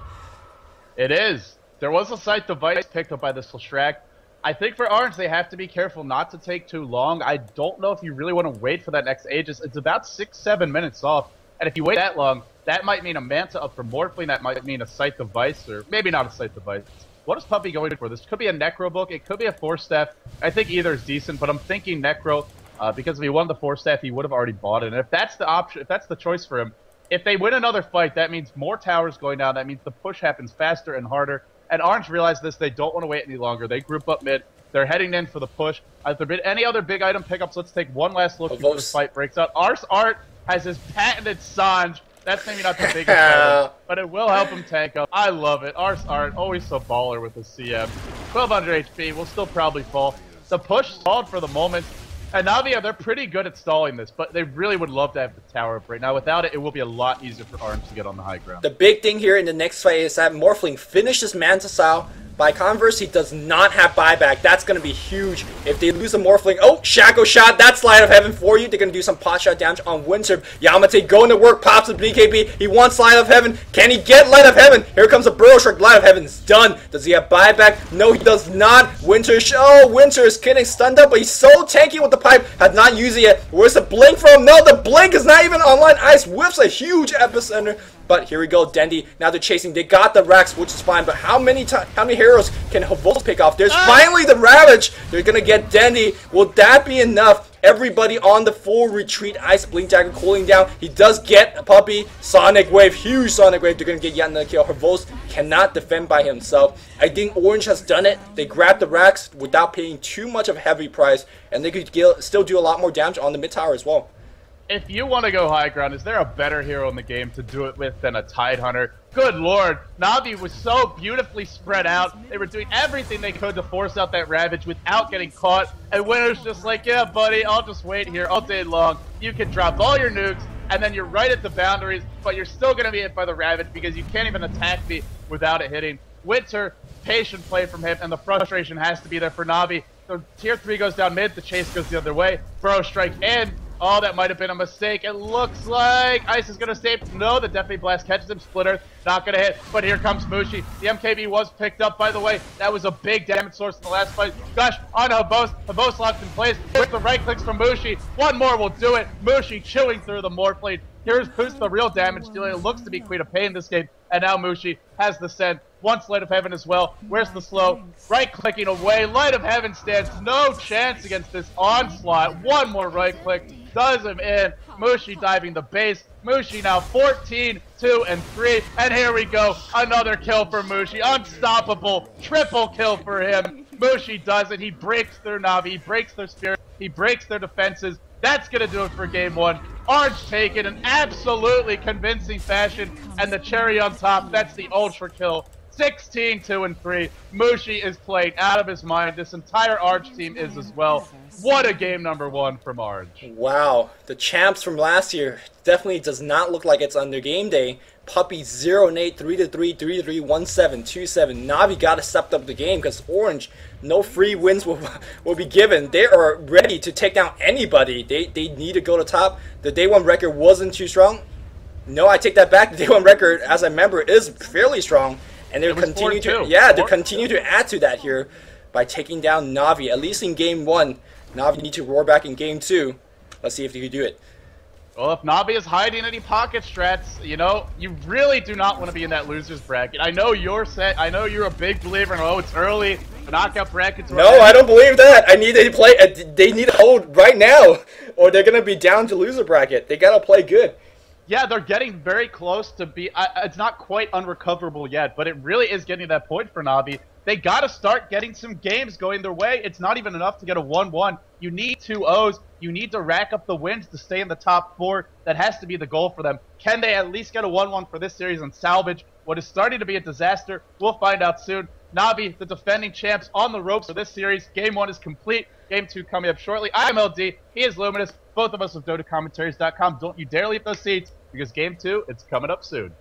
It is. There was a sight device picked up by the Shrek. I think for Orange, they have to be careful not to take too long. I don't know if you really want to wait for that next Aegis. It's about 6-7 minutes off. And if you wait that long, that might mean a Manta up for Morphling. That might mean a Sight Device, or maybe not a Sight Device. What is Puppey going for? This could be a Necro book. It could be a 4-staff. I think either is decent, but I'm thinking Necro because if he won the 4-staff, he would have already bought it. And if that's the option, if that's the choice for him, if they win another fight, that means more towers going down. That means the push happens faster and harder. And Orange realized this. They don't want to wait any longer. They group up mid. They're heading in for the push. Have there been any other big item pickups? Let's take one last look before this fight breaks out. Ars-art has his patented Sanj. That's maybe not the biggest item, but it will help him tank up. I love it. Ars-art, always so baller with the CM. 1200 HP, will still probably fall. The push stalled for the moment. And Navi, they're pretty good at stalling this, but they really would love to have the tower up right now. Without it, it will be a lot easier for Orange to get on the high ground. The
big thing here in the next fight is that Morphling finishes Mantis out. By converse, he does not have buyback. That's going to be huge if they lose a Morphling. Oh, Shackle Shot. That's Light of Heaven for you. They're going to do some pot shot damage on Vincere. Yamateh going to work. Pops with BKB. He wants Light of Heaven. Can he get Light of Heaven? Here comes a Burrow Shark. Light of Heaven's done. Does he have buyback? No, he does not. Vincere is getting stunned up, but he's so tanky with the pipe. Has not used it yet. Where's the blink from? No, the blink is not even online. Ice whips a huge epicenter. But here we go, Dendi. Now they're chasing. They got the Rex, which is fine. But how many heroes can Havos pick off? There's finally the Ravage. They're gonna get Dendi. Will that be enough? Everybody on the full retreat. Ice Blink Dagger cooling down. He does get a Puppey. Sonic Wave. Huge Sonic Wave. They're gonna get yet another kill. Havos cannot defend by himself. I think Orange has done it. They grabbed the Rex without paying too much of a heavy price. And they could still do a lot more damage on the mid tower as well.
If you want to go high ground, is there a better hero in the game to do it with than a Tidehunter? Good lord, Navi was so beautifully spread out. They were doing everything they could to force out that Ravage without getting caught. And Winner's just like, yeah, buddy, I'll just wait here all day long. You can drop all your nukes, and then you're right at the boundaries, but you're still going to be hit by the Ravage because you can't even attack me without it hitting. Winter, patient play from him, and the frustration has to be there for Navi. So tier 3 goes down mid, the chase goes the other way. Burrow Strike in. Oh, that might have been a mistake. It looks like Ice is going to save. No, the Deafening Blast catches him. Splitter, not going to hit. But here comes Mushi. The MKB was picked up, by the way. That was a big damage source in the last fight. Gosh, on Havos. Havos locked in place with the right clicks from Mushi. One more will do it. Mushi chewing through the Morphling. Here's who's the real damage dealer. It looks to be Queen of Pain this game. And now Mushi has the send. Wants Light of Heaven as well. Where's the slow? Right clicking away. Light of Heaven stands no chance against this onslaught. One more right click. Does him in. Mushi diving the base. Mushi now 14, 2, and 3. And here we go. Another kill for Mushi. Unstoppable. Triple kill for him. Mushi does it. He breaks their Navi. He breaks their spirit. He breaks their defenses. That's going to do it for game 1. Orange taken in absolutely convincing fashion. And the cherry on top, that's the ultra kill. 16, 2, and 3. Mushi is playing out of his mind. This entire Orange team is as well. What a game number 1 from Orange.
Wow. The champs from last year definitely does not look like it's on their game day. Puppey 0-8, 3-3, 3-3, 1-7, 2-7. Navi got to step up the game because Orange, no free wins will be given. They are ready to take down anybody. They need to go to top. The day 1 record wasn't too strong. No, I take that back. The day 1 record, as I remember, is fairly strong. And they'll continue to add to that here by taking down Navi. At least in game 1, Navi need to roar back in game 2. Let's see if they can do it.
Well, if Navi is hiding any pocket strats, you know, you really do not want to be in that loser's bracket. I know you're set. I know you're a big believer in, oh, it's early. The knockout brackets.
No, I don't believe that. I need to play. They need to hold right now, or they're gonna be down to loser bracket. They gotta play good.
Yeah, they're getting very close to be. It's not quite unrecoverable yet, but it really is getting to that point for Navi. They got to start getting some games going their way. It's not even enough to get a 1-1. You need 2 O's. You need to rack up the wins to stay in the top 4. That has to be the goal for them. Can they at least get a 1-1 for this series and salvage what is starting to be a disaster? We'll find out soon. Navi, the defending champs, on the ropes for this series. Game 1 is complete. Game 2 coming up shortly. I'm LD. He is Luminous. Both of us with dotacommentaries.com. Don't you dare leave those seats, because Game 2, it's coming up soon.